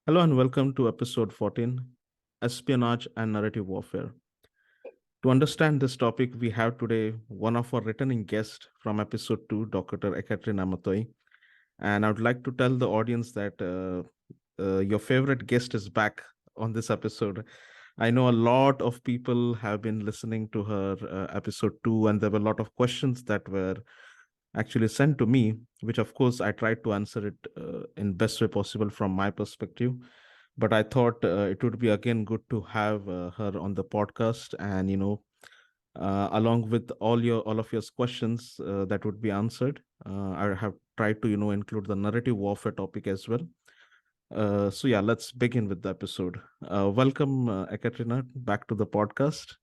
Hello and welcome to episode 14, Espionage and Narrative Warfare. To understand this topic, we have today one of our returning guests from episode 2, Dr. Ecaterina Matoi. And I would like to tell the audience that your favorite guest is back on this episode. I know a lot of people have been listening to her episode 2, and there were a lot of questions that were actually sent to me, which of course I tried to answer it in best way possible from my perspective. But I thought it would be again good to have her on the podcast, and along with all of your questions that would be answered. I have tried to include the narrative warfare topic as well. So yeah, let's begin with the episode. Welcome, Ekaterina, back to the podcast.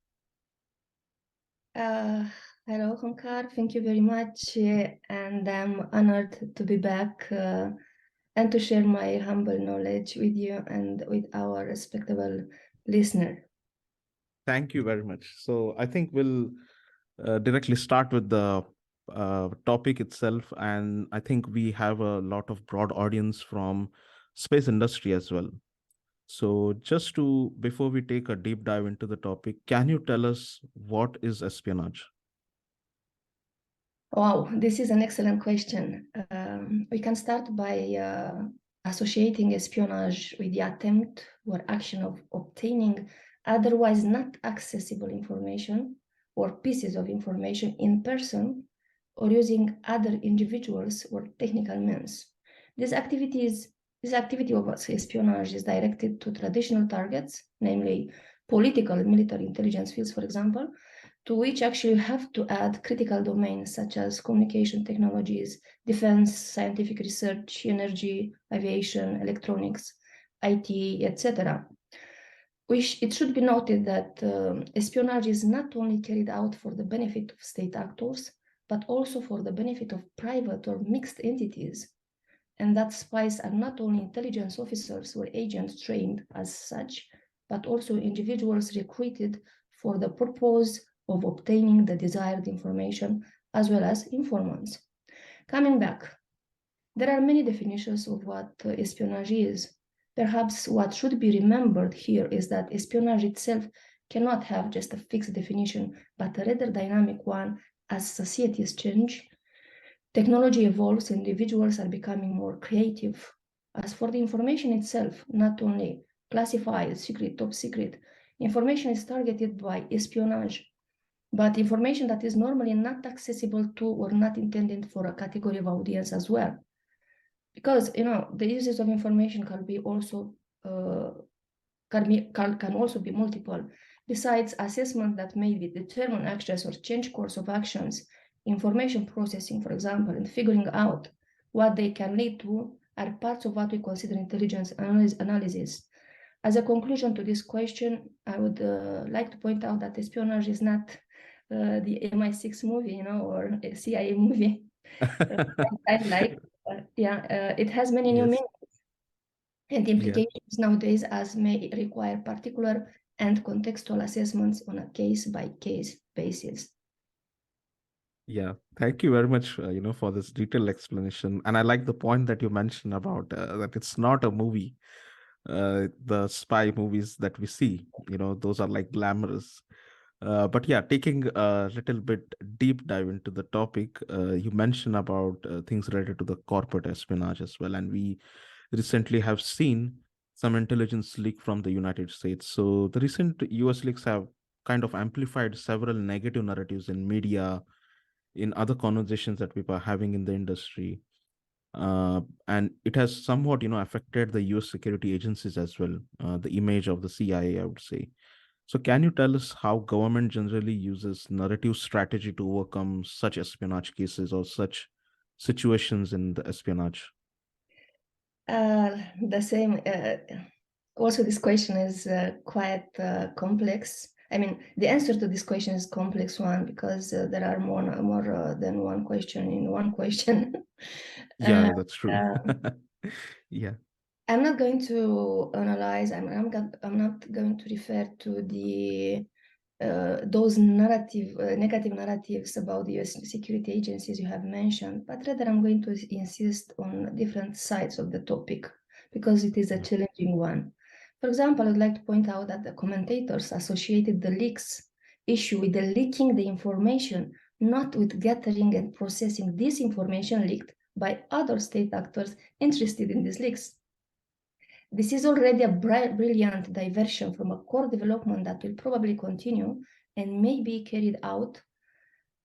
Uh, Hello, Homkar. Thank you very much. And I'm honored to be back and to share my humble knowledge with you and with our respectable listener. Thank you very much. So I think we'll directly start with the topic itself, and I think we have a lot of broad audience from space industry as well. So just to before we take a deep dive into the topic, can you tell us what is espionage? Wow, this is an excellent question. We can start by associating espionage with the attempt or action of obtaining otherwise not accessible information or pieces of information in person or using other individuals or technical means. This activity of espionage is directed to traditional targets, namely political and military intelligence fields, for example, to which actually you have to add critical domains such as communication technologies, defense, scientific research, energy, aviation, electronics, IT, etc. It should be noted that espionage is not only carried out for the benefit of state actors, but also for the benefit of private or mixed entities, and that spies are not only intelligence officers or agents trained as such, but also individuals recruited for the purpose of obtaining the desired information, as well as informants. Coming back, there are many definitions of what espionage is. Perhaps what should be remembered here is that espionage itself cannot have just a fixed definition, but a rather dynamic one as societies change. Technology evolves, individuals are becoming more creative. As for the information itself, not only classified, secret, top secret, information is targeted by espionage, but information that is normally not accessible to or not intended for a category of audience as well. Because the uses of information can be also can also be multiple. Besides assessment that may be determine actions or change course of actions, information processing, for example, and figuring out what they can lead to are parts of what we consider intelligence analysis. As a conclusion to this question, I would like to point out that espionage is not the MI6 movie, or a CIA movie. I like, it has many new Yes. meanings and Yeah. implications nowadays, as may require particular and contextual assessments on a case-by-case basis. Yeah. Thank you very much, for this detailed explanation. And I like the point that you mentioned about that it's not a movie. The spy movies that we see, those are like glamorous. But yeah, taking a little bit deep dive into the topic, you mentioned about things related to the corporate espionage as well. And we recently have seen some intelligence leak from the United States. So the recent US leaks have kind of amplified several negative narratives in media, in other conversations that people are having in the industry. And it has somewhat, affected the US security agencies as well, the image of the CIA, I would say. So, can you tell us how government generally uses narrative strategy to overcome such espionage cases or such situations in the espionage? The same. Also, this question is quite complex. I mean, the answer to this question is complex one because there are more than one question in one question. uh, Yeah, that's true. uh, Yeah. I'm not going to analyze. I'm not going to refer to the those negative narratives about the U.S. security agencies you have mentioned, but rather I'm going to insist on different sides of the topic because it is a challenging one. For example, I'd like to point out that the commentators associated the leaks issue with the leaking the information, not with gathering and processing this information leaked by other state actors interested in these leaks. This is already a brilliant diversion from a core development that will probably continue and may be carried out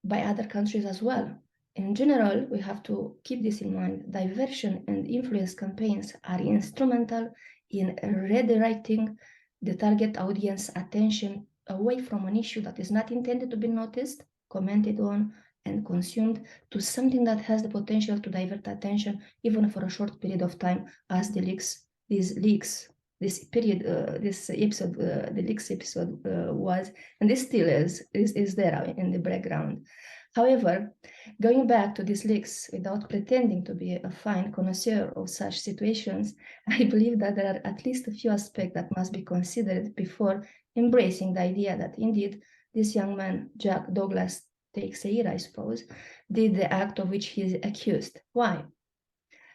by other countries as well. In general, we have to keep this in mind. Diversion and influence campaigns are instrumental in redirecting the target audience attention away from an issue that is not intended to be noticed, commented on, and consumed to something that has the potential to divert attention even for a short period of time, as the leaks, this episode, the leaks episode was, and this still is there in the background. However, going back to these leaks, without pretending to be a fine connoisseur of such situations, I believe that there are at least a few aspects that must be considered before embracing the idea that indeed this young man, Jack Douglas Teixeira, I suppose, did the act of which he is accused. Why?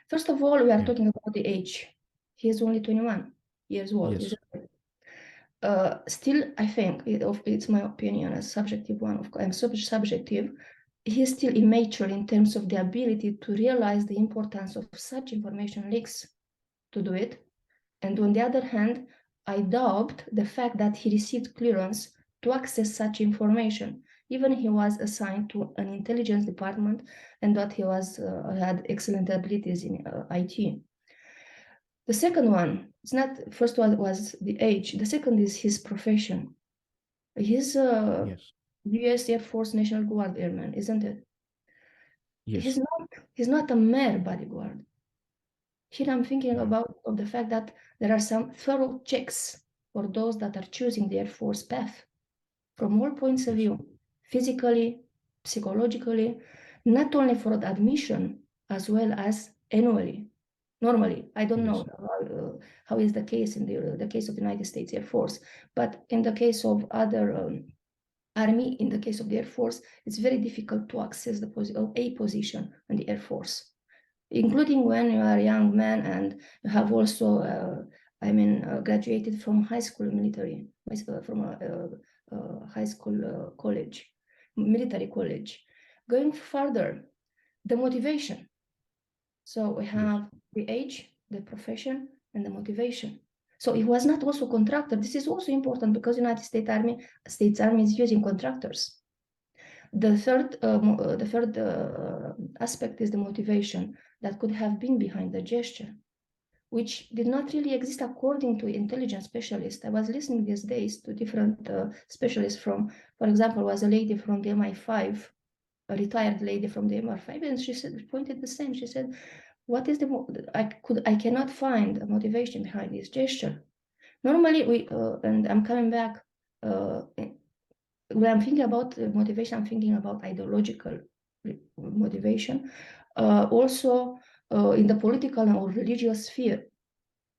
First of all, we are talking about the age. He is only 21 years old. Yes. Still, I think, it's my opinion, a subjective one, of course, I'm subjective, he's still immature in terms of the ability to realize the importance of such information leaks to do it. And on the other hand, I doubt the fact that he received clearance to access such information, even he was assigned to an intelligence department and that he had excellent abilities in IT. The second one, it's not, first one was the age. The second is his profession. He's a US Air Force National Guard airman, isn't it? Yes. He's not a mere bodyguard. Here I'm thinking about the fact that there are some thorough checks for those that are choosing the Air Force path from all points of view, physically, psychologically, not only for the admission as well as annually. Normally, I don't know how is the case in the case of the United States Air Force, but in the case of other Army, in the case of the Air Force, it's very difficult to access a position in the Air Force, including when you are a young man and you have also, graduated from high school military, from a high school college, military college. Going further, the motivation. So we have the age, the profession, and the motivation. So it was not also contractor. This is also important because United States Army is using contractors. The third aspect is the motivation that could have been behind the gesture, which did not really exist according to intelligence specialists. I was listening these days to different specialists for example, was a lady from the MI5, a retired lady from the MI5, and she pointed the same. She said, what is I cannot find a motivation behind this gesture. Normally and I'm coming back, when I'm thinking about motivation, I'm thinking about ideological motivation. Also in the political or religious sphere,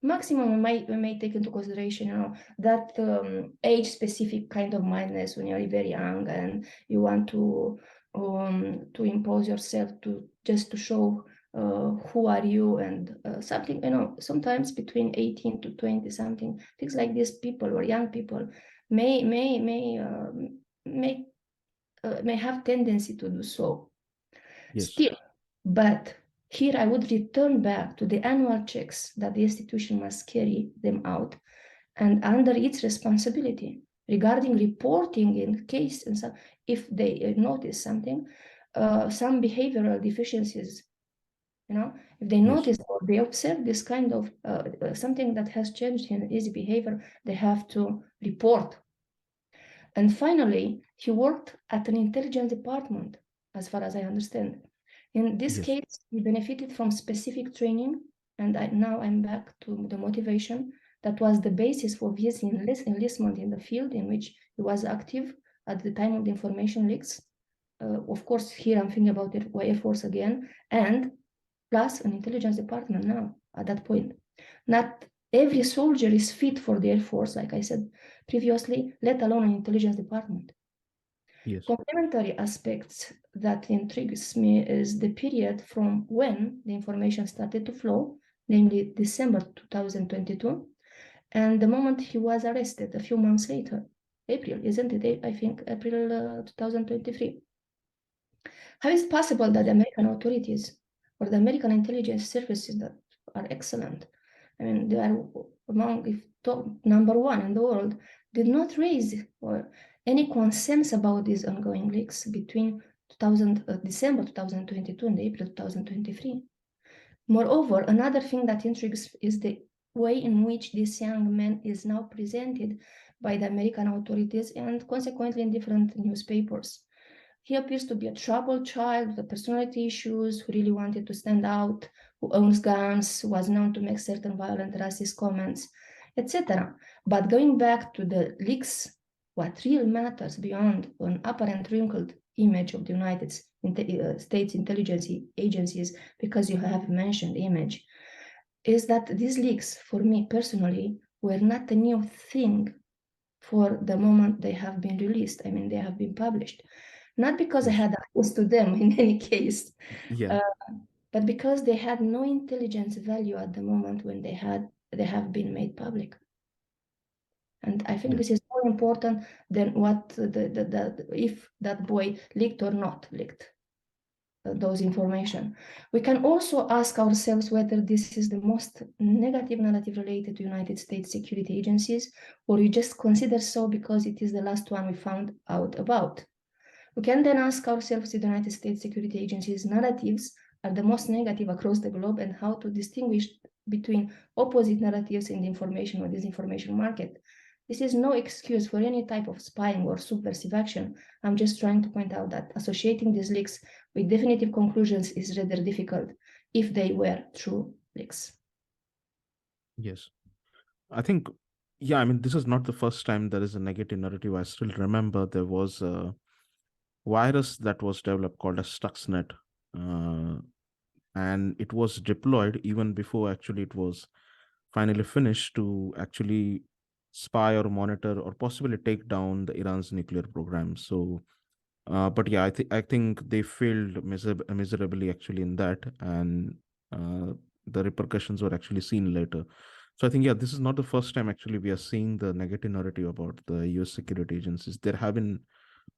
maximum we may take into consideration, that age-specific kind of mindedness when you're very young and you want to impose yourself just to show who are you and something, sometimes between 18 to 20 something, things like this, people or young people may have tendency to do so. Still, but here I would return back to the annual checks that the institution must carry them out, and under its responsibility regarding reporting in case, and so if they notice something, some behavioral deficiencies, if they notice or they observe this kind of something that has changed in his behavior, they have to report. And finally, he worked at an intelligence department, as far as I understand. In this case, he benefited from specific training, and now I'm back to the motivation that was the basis for his enlistment in the field in which he was active at the time of the information leaks. Of course, here I'm thinking about the Air Force again, and plus an intelligence department now at that point. Not every soldier is fit for the Air Force, like I said previously, let alone an intelligence department. Complementary aspects that intrigues me is the period from when the information started to flow namely December 2022, and the moment he was arrested a few months later, April, isn't it? I think April 2023. How is it possible that the American authorities or the American intelligence services that are excellent, I mean, they are among, if top, number one in the world, did not raise or any concerns about these ongoing leaks between December 2022 and April 2023? Moreover, another thing that intrigues is the way in which this young man is now presented by the American authorities and consequently in different newspapers. He appears to be a troubled child with personality issues who really wanted to stand out, who owns guns, was known to make certain violent racist comments, etc. But going back to the leaks, what really matters beyond an apparent wrinkled image of the United States intelligence agencies, because you have mentioned image, is that these leaks, for me personally, were not a new thing for the moment they have been released. I mean, they have been published. Not because I Yes. had access to them in any case, Yeah. uh, but because they had no intelligence value at the moment when they have been made public. And I think Yeah. this is more important than what if that boy leaked or not leaked those information. We can also ask ourselves whether this is the most negative narrative related to United States security agencies, or we just consider so because it is the last one we found out about. We can then ask ourselves if the United States security agencies' narratives are the most negative across the globe and how to distinguish between opposite narratives in the information or disinformation market. This is no excuse for any type of spying or subversive action. I'm just trying to point out that associating these leaks with definitive conclusions is rather difficult if they were true leaks. Yes. I think, yeah, I mean, this is not the first time there is a negative narrative. I still remember there was a virus that was developed called a Stuxnet, uh, and it was deployed even before actually it was finally finished to actually spy or monitor or possibly take down the Iran's nuclear program. So, but yeah, I think they failed miserably actually in that, and uh, the repercussions were actually seen later. So I think, yeah, this is not the first time actually we are seeing the negative narrative about the U.S. security agencies. There have been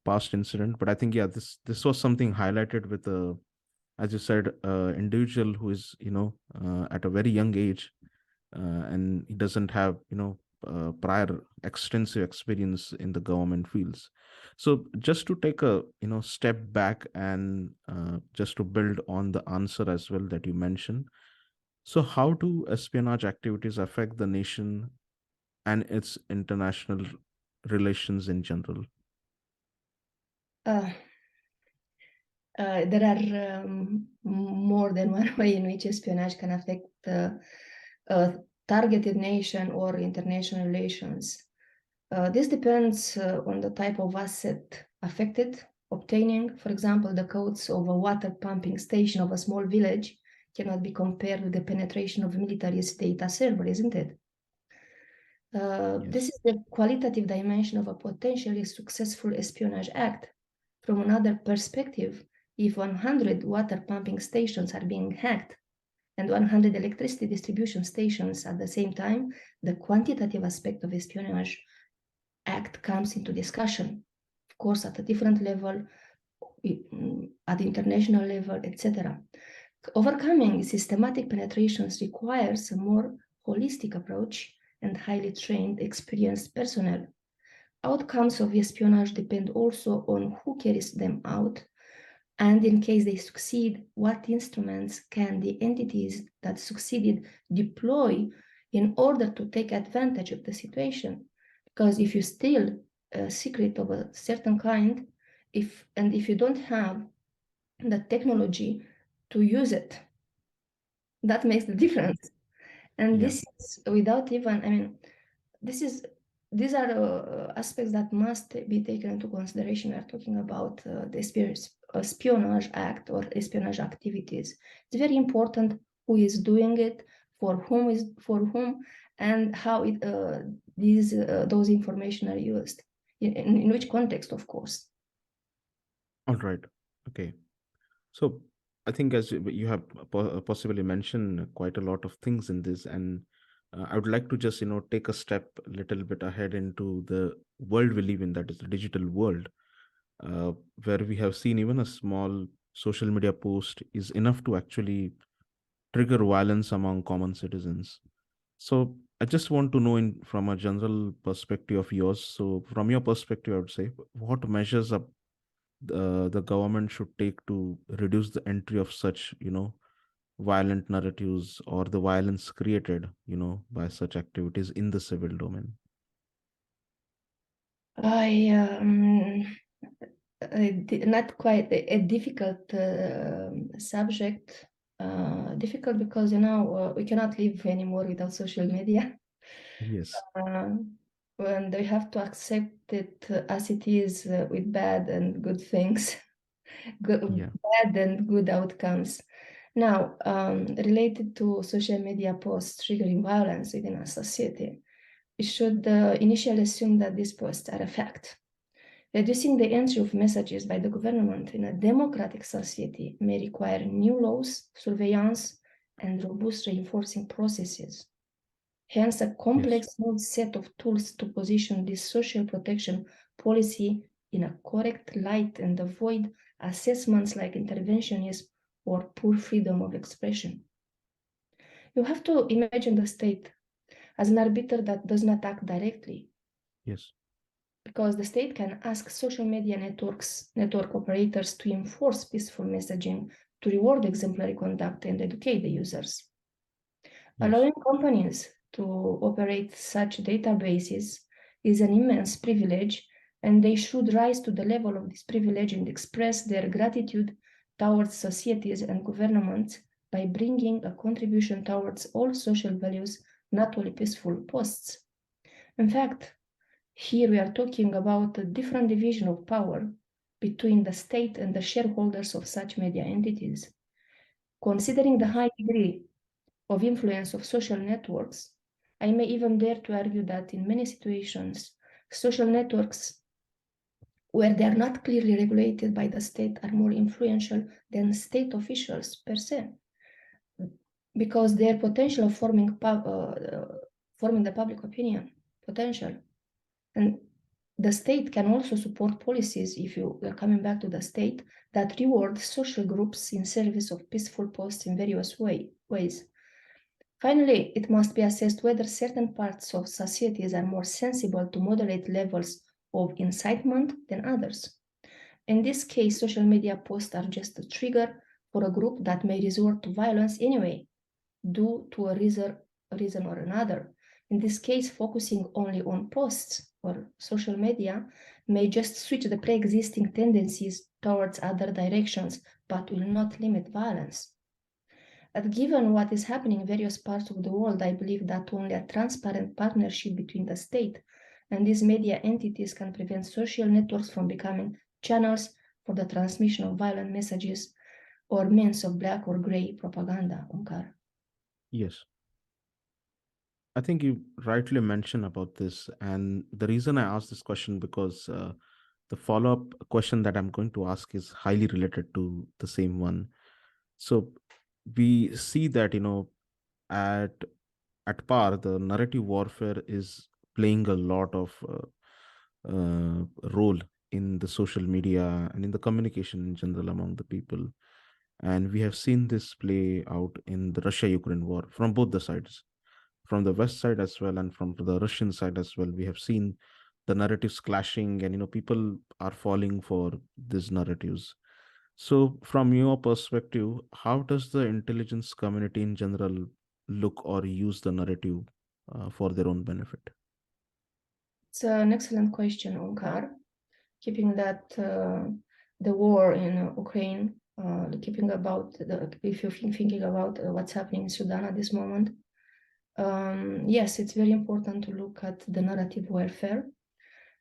past incident, but I think, yeah, this was something highlighted with a, as you said, individual who is, at a very young age, and he doesn't have, prior extensive experience in the government fields. So just to take a, step back and just to build on the answer as well that you mentioned. So how do espionage activities affect the nation and its international relations in general? Uh, there are more than one way in which espionage can affect a targeted nation or international relations. This depends on the type of asset affected. Obtaining, for example, the codes of a water pumping station of a small village cannot be compared with the penetration of a military data server, isn't it? This Yes. is the qualitative dimension of a potentially successful espionage act. From another perspective, if 100 water pumping stations are being hacked and 100 electricity distribution stations at the same time, the quantitative aspect of espionage act comes into discussion, of course, at a different level, at the international level, etc. Overcoming systematic penetrations requires a more holistic approach and highly trained, experienced personnel. Outcomes of espionage depend also on who carries them out, and in case they succeed, what instruments can the entities that succeeded deploy in order to take advantage of the situation? Because if you steal a secret of a certain kind, if you don't have the technology to use it, that makes the difference. And Yeah. this is without even, I mean, this is these are aspects that must be taken into consideration. We are talking about the espionage act or espionage activities. It's very important who is doing it, for whom, and how those information are used, in which context, of course. All right. Okay. So I think as you have possibly mentioned quite a lot of things in this, and I would like to just take a step a little bit ahead into the world we live in, that is the digital world, uh, where we have seen even a small social media post is enough to actually trigger violence among common citizens. So I just want to know, in from a general perspective of yours. So from your perspective, I would say, what measures the government should take to reduce the entry of such, violent narratives or the violence created, by such activities in the civil domain. I not quite a difficult subject. Difficult because we cannot live anymore without social media, Yes. uh, and we have to accept it as it is, with bad and good things, Yeah. bad and good outcomes. Now, related to social media posts triggering violence within a society, we should initially assume that these posts are a fact. Reducing the entry of messages by the government in a democratic society may require new laws, surveillance, and robust reinforcing processes. Hence, a Yes. complex new set of tools to position this social protection policy in a correct light and avoid assessments like interventionism or poor freedom of expression. You have to imagine the state as an arbiter that does not act directly, Yes. because the state can ask social media network operators to enforce peaceful messaging, to reward exemplary conduct and educate the users. Yes. Allowing companies to operate such databases is an immense privilege, and they should rise to the level of this privilege and express their gratitude towards societies and governments by bringing a contribution towards all social values, not only peaceful posts. In fact, here we are talking about a different division of power between the state and the shareholders of such media entities. Considering the Yes. high degree of influence of social networks, I may even dare to argue that in many situations, social networks where they are not clearly regulated by the state are more influential than state officials per se, because their potential of forming the public opinion potential. And the state can also support policies, if you are coming back to the state, that reward social groups in service of peaceful posts in various ways. Finally, it must be assessed whether certain parts of societies are more sensible to moderate levels of incitement than others. In this case, social media posts are just a trigger for a group that may resort to violence anyway, due to a reason or another. In this case, focusing only on posts or social media may just switch the pre-existing tendencies towards other directions, but will not limit violence. But given what is happening in various parts of the world, I believe that only a transparent partnership between the state and these media entities can prevent social networks from becoming channels for the transmission of violent messages or means of black or gray propaganda, Omkar. Yes. I think you rightly mentioned about this, and the reason I asked this question because the follow-up question that I'm going to ask is highly related to the same one. So we see that at par, the narrative warfare is playing a lot of role in the social media and in the communication in general among the people. And we have seen this play out in the Russia-Ukraine war from both the sides, from the West side as well and from the Russian side as well. We have seen the narratives clashing, and people are falling for these narratives. So, from your perspective, how does the intelligence community in general look or use the narrative for their own benefit? It's an excellent question, Omkar. Keeping that the war in Ukraine, keeping about if you're thinking about what's happening in Sudan at this moment, yes, it's very important to look at the narrative warfare.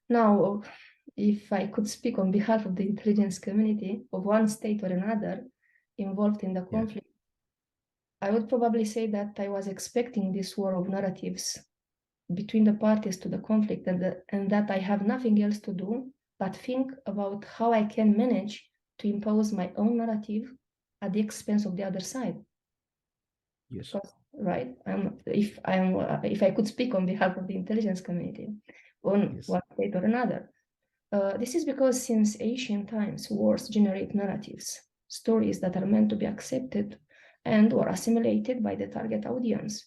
Now, if I could speak on behalf of the intelligence community of one state or another involved in the Yeah. conflict, I would probably say that I was expecting this war of narratives between the parties to the conflict, and that I have nothing else to do but think about how I can manage to impose my own narrative at the expense of the other side. Yes. Because, right? If I could speak on behalf of the intelligence community on Yes. one state or another, this is because since ancient times, wars generate narratives, stories that are meant to be accepted and or assimilated by the target audience.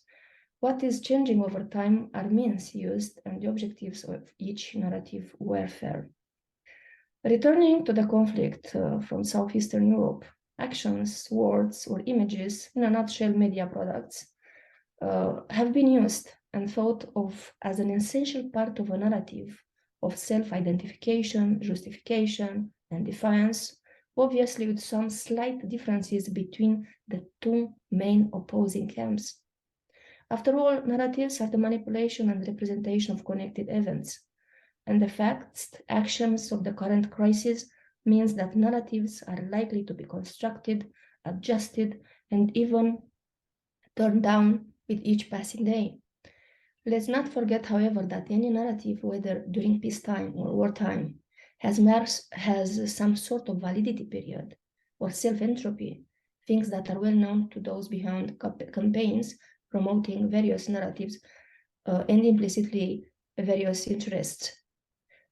What is changing over time are means used and the objectives of each narrative warfare. Returning to the conflict from southeastern Europe, actions, words, or images, in a nutshell, media products, have been used and thought of as an essential part of a narrative of self-identification, justification, and defiance, obviously with some slight differences between the two main opposing camps. After all, narratives are the manipulation and representation of connected events, and the facts, actions of the current crisis means that narratives are likely to be constructed, adjusted, and even turned down with each passing day. Let's not forget, however, that any narrative, whether during peacetime or wartime, has some sort of validity period or self-entropy, things that are well known to those behind campaigns promoting various narratives and implicitly various interests.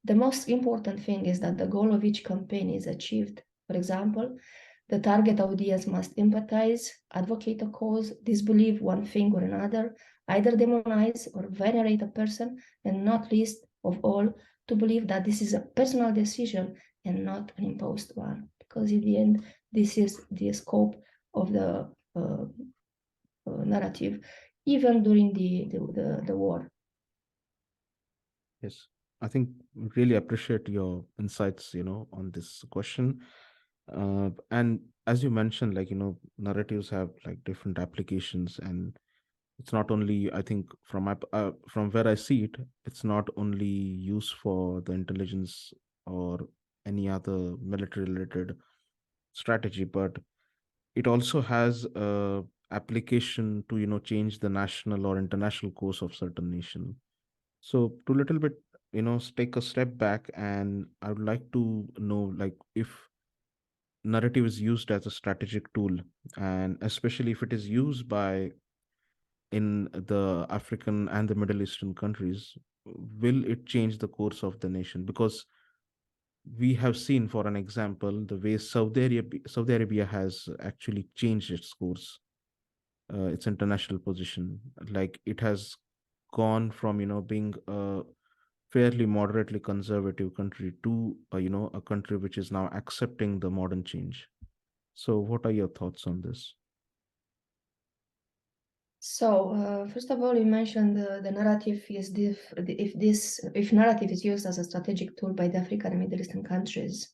The most important thing is that the goal of each campaign is achieved. For example, the target audience must empathize, advocate a cause, disbelieve one thing or another, either demonize or venerate a person, and not least of all, to believe that this is a personal decision and not an imposed one. Because in the end, this is the scope of the narrative, even during the war. Yes. I think really appreciate your insights, on this question. And as you mentioned, like, narratives have like different applications, and it's not only, I think, from where I see it, it's not only used for the intelligence or any other military related strategy, but it also has a application to change the national or international course of certain nation. So to little bit take a step back, and I would like to know, like, if narrative is used as a strategic tool, and especially if it is used by in the African and the Middle Eastern countries, will it change the course of the nation? Because we have seen, for an example, the way Saudi Arabia has actually changed its course, its international position. Like, it has gone from being a fairly moderately conservative country to a country which is now accepting the modern change. So what are your thoughts on this? So, first of all, you mentioned the narrative is if narrative is used as a strategic tool by the African and Middle Eastern countries.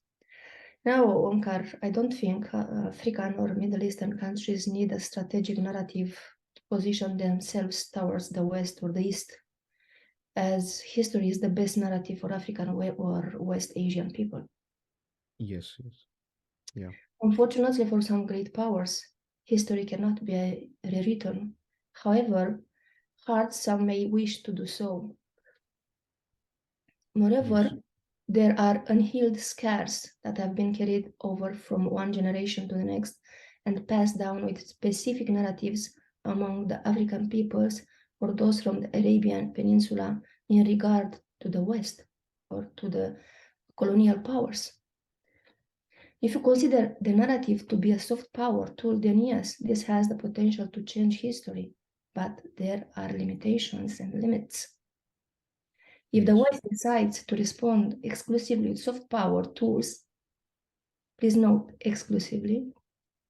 Now, Omkar, I don't think African or Middle Eastern countries need a strategic narrative to position themselves towards the West or the East, as history is the best narrative for African or West Asian people. Yes, yes. Yeah. Unfortunately, for some great powers, history cannot be rewritten. However, hard some may wish to do so. Moreover, Yes. there are unhealed scars that have been carried over from one generation to the next and passed down with specific narratives among the African peoples or those from the Arabian Peninsula in regard to the West or to the colonial powers. If you consider the narrative to be a soft power tool, then yes, this has the potential to change history, but there are limitations and limits. If the Yes. West decides to respond exclusively with soft power tools, please note exclusively,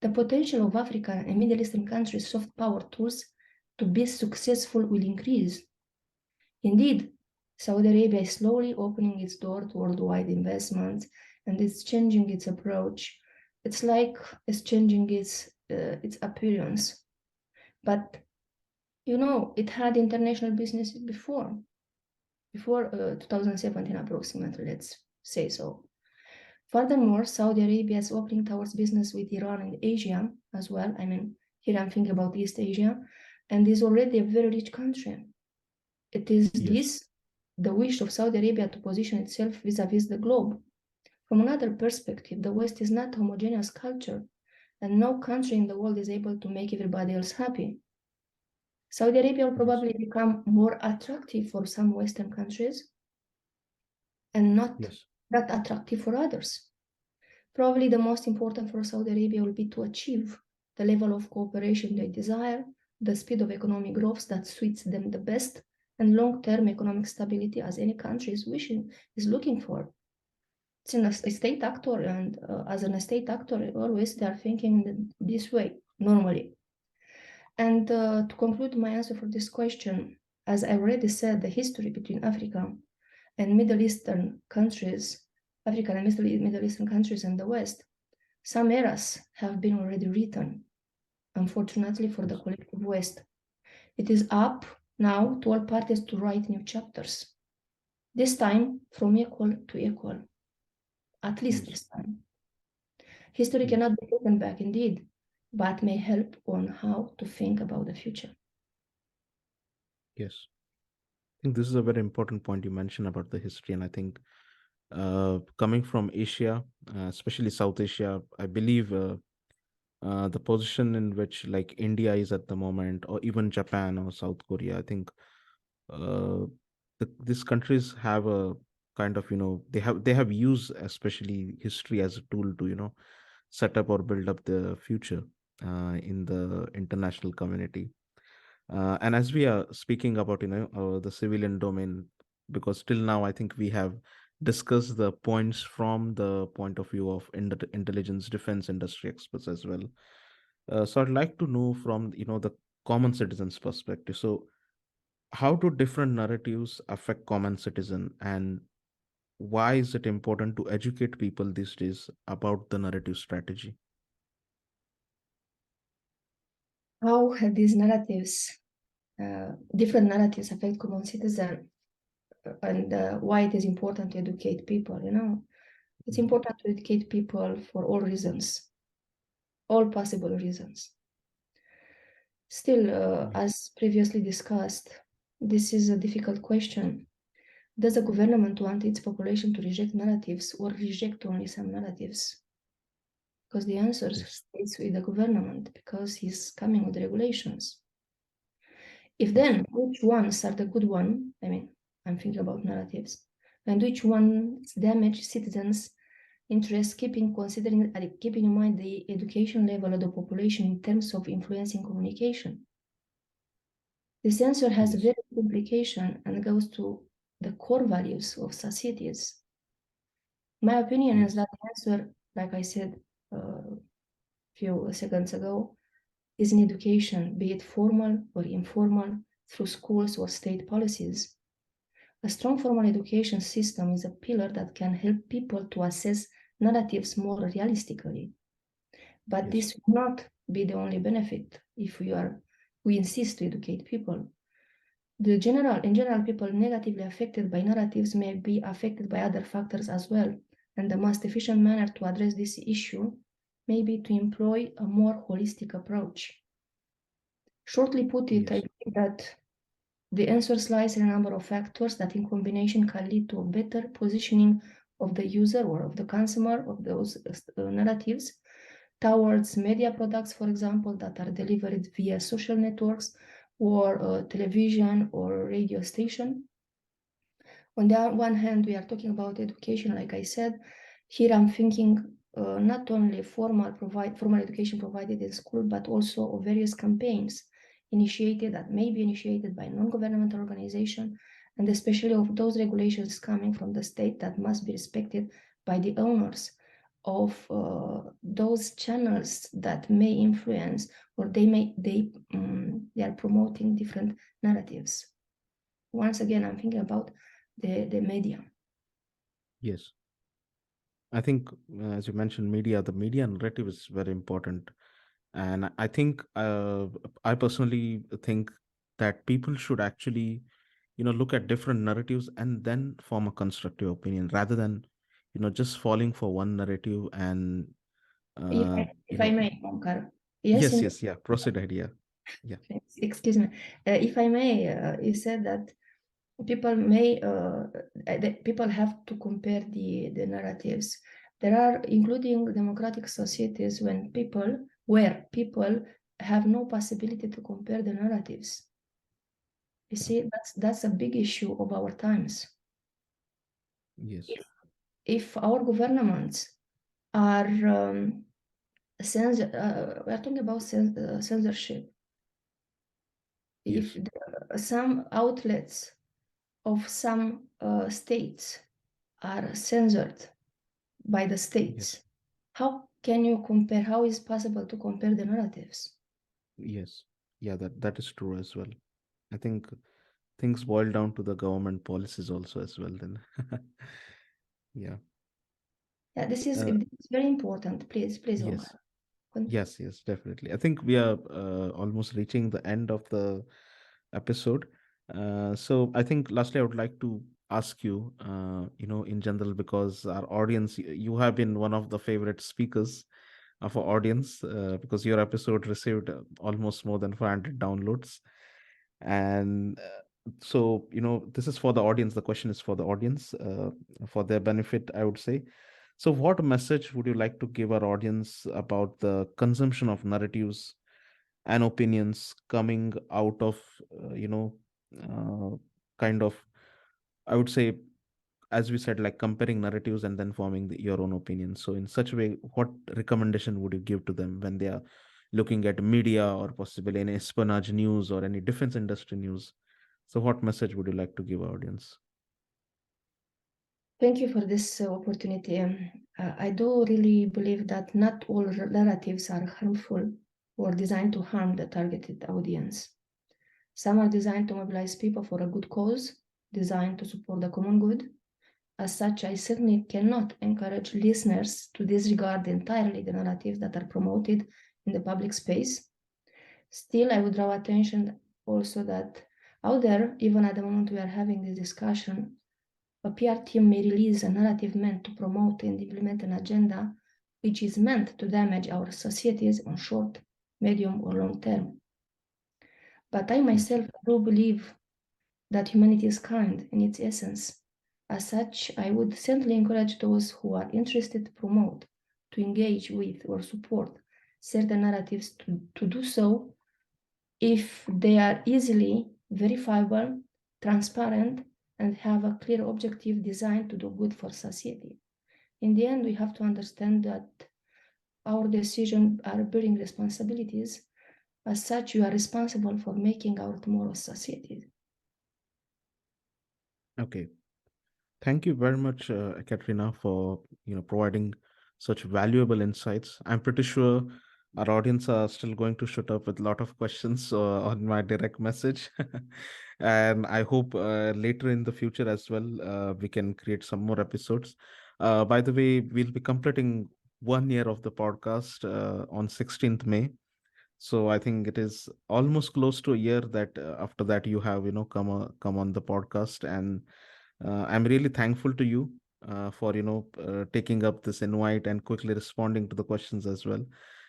the potential of African and Middle Eastern countries' soft power tools to be successful will increase. Indeed, Saudi Arabia is slowly opening its door to worldwide investments and it's changing its approach. It's like it's changing its appearance. But it had international businesses before 2017 approximately, let's say so. Furthermore, Saudi Arabia is opening towards business with Iran and Asia as well. I mean, here I'm thinking about East Asia, and is already a very rich country. It is Yes. this the wish of Saudi Arabia to position itself vis-a-vis the globe. From another perspective, the West is not a homogeneous culture, and no country in the world is able to make everybody else happy. Saudi Arabia will probably become more attractive for some Western countries and not that attractive for others. Probably the most important for Saudi Arabia will be to achieve the level of cooperation they desire, the speed of economic growth that suits them the best, and long-term economic stability as any country is looking for. It's a state actor, and as a state actor, always they are thinking this way, normally. And to conclude my answer for this question, as I already said, the history between Africa and Middle Eastern countries, African and Middle Eastern countries and the West, some eras have been already written, unfortunately for the collective West. It is up now to all parties to write new chapters, this time from equal to equal, at least this time. History cannot be taken back, indeed, but may help on how to think about the future. Yes. I think this is a very important point you mentioned about the history. And I think coming from Asia, especially South Asia, I believe the position in which like India is at the moment, or even Japan or South Korea, I think uh, these countries have a kind of, they have used especially history as a tool to, set up or build up the future in the international community. And as we are speaking about, the civilian domain, because till now I think we have discussed the points from the point of view of intelligence defense industry experts as well. So I'd like to know from, the common citizen's perspective. So how do different narratives affect common citizen, and why is it important to educate people these days about the narrative strategy? How these narratives, different narratives affect common citizen, and why it is important to educate people, It's important to educate people for all reasons, all possible reasons. Still, as previously discussed, this is a difficult question. Does the government want its population to reject narratives or reject only some narratives? Because the answer stays with the government, because he's coming with regulations. If then, which ones are the good one? I mean, I'm thinking about narratives, and which ones damage citizens' interests, keeping in mind the education level of the population in terms of influencing communication. This answer has a very good implication and goes to the core values of societies. My opinion is that the answer, like I said a few seconds ago, is in education, be it formal or informal, through schools or state policies. A strong formal education system is a pillar that can help people to assess narratives more realistically. But this will not be the only benefit if we insist to educate people. In general, people negatively affected by narratives may be affected by other factors as well. And the most efficient manner to address this issue may be to employ a more holistic approach. Shortly put it, I think that the answer lies in a number of factors that in combination can lead to a better positioning of the user or of the consumer of those narratives towards media products, for example, that are delivered via social networks or television or radio station. On the one hand, we are talking about education, like I said. Here I'm thinking not only formal education provided in school, but also of various campaigns that may be initiated by non-governmental organization, and especially of those regulations coming from the state that must be respected by the owners of those channels that may influence, or they are promoting different narratives. Once again, I'm thinking about the media. Yes. I think, as you mentioned, the media narrative is very important. And I think, I personally think that people should actually, look at different narratives and then form a constructive opinion rather than, just falling for one narrative and, If I may, Omkar. Yes, yes, yeah. Proceed, idea. Yeah. Excuse me. If I may, you said that people have to compare the narratives. There are, including democratic societies, when people where people have no possibility to compare the narratives. You see, that's a big issue of our times. Yes. If our governments are we're talking about censorship. If Yes. some outlets of some states are censored by the Yes. states, how can you compare? How is possible to compare the narratives? Yes. Yeah, that is true as well. I think things boil down to the government policies also as well then. Yeah. Yeah, this is Uh, very important. Please, Omar. yes. Yes, yes, definitely. I think we are almost reaching the end of the episode. So I think lastly, I would like to ask you, in general, because our audience, you have been one of the favorite speakers of our audience, because your episode received almost more than 500 downloads. And so, this is for the audience. The question is for the audience, for their benefit, I would say. So, what message would you like to give our audience about the consumption of narratives and opinions coming out of, uh, kind of, I would say, as we said, like comparing narratives and then forming your own opinion. So, in such a way, what recommendation would you give to them when they are looking at media or possibly any espionage news or any defense industry news? So, what message would you like to give our audience? Thank you for this opportunity. I do really believe that not all narratives are harmful or designed to harm the targeted audience. Some are designed to mobilize people for a good cause, designed to support the common good. As such, I certainly cannot encourage listeners to disregard entirely the narratives that are promoted in the public space. Still, I would draw attention also that out there, even at the moment we are having this discussion, a PR team may release a narrative meant to promote and implement an agenda which is meant to damage our societies on short, medium, or long term. But I Yes. myself do believe that humanity is kind in its essence. As such, I would certainly encourage those who are interested to promote, to engage with, or support certain narratives to do so if they are easily verifiable, transparent, and have a clear objective designed to do good for society. In the end, we have to understand that our decisions are bearing responsibilities. As such, you are responsible for making our tomorrow's society. Okay. Thank you very much, Katrina, for providing such valuable insights. I'm pretty sure our audience are still going to shoot up with a lot of questions on my direct message, and I hope later in the future as well we can create some more episodes. By the way, we'll be completing 1 year of the podcast on 16th May. So I think it is almost close to a year that after that you have come on the podcast, and I'm really thankful to you for taking up this invite and quickly responding to the questions as well.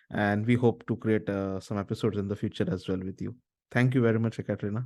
And we hope to create some episodes in the future as well with you. Thank you very much, Ekaterina.